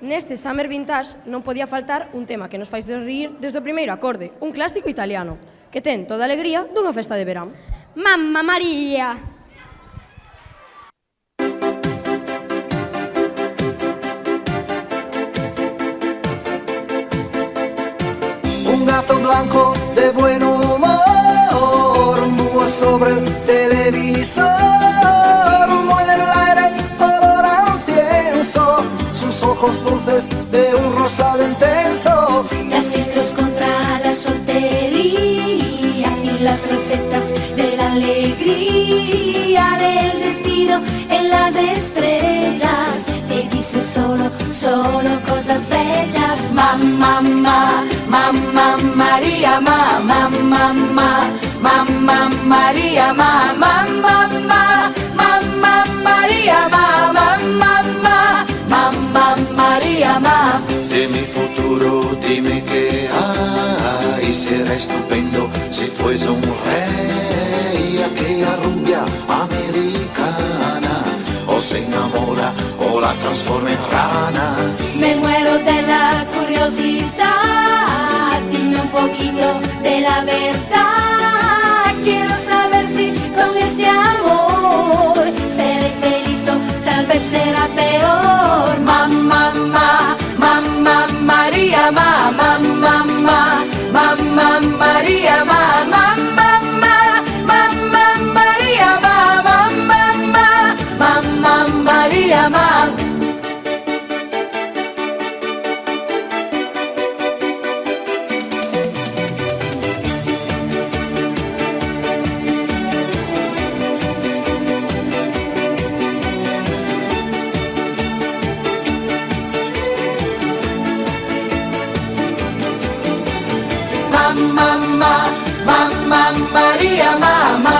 Neste Summer Vintage non podía faltar un tema que nos fai rir desde o primeiro acorde, un clásico italiano, que ten toda a alegría dunha festa de verán. Mamma María. Un gato blanco de buen humor, un búho sobre el televisor, humo en el aire, olor a incienso, sus ojos dulces de un rosado intenso. Da filtros contra la soltería y las recetas de la alegría del destino en las estrellas. Te dice solo cosas bellas. Mamma, mamma María, mamma, mamma María, mamma, mamma María, mamma, mamma María, mamma. De mi futuro dime qué hay, será estupendo si fuese un rey. Aquella rubia americana o se enamora o la transforma en rana. Me muero de la curiosidad, dime un poquito de la verdad. Quiero saber si con este amor seré feliz o tal vez será peor. Mamma, mamma María, mamma, mamma María, mamma, mamma María, mamma, mamma María, mamma. Mamma María, mamma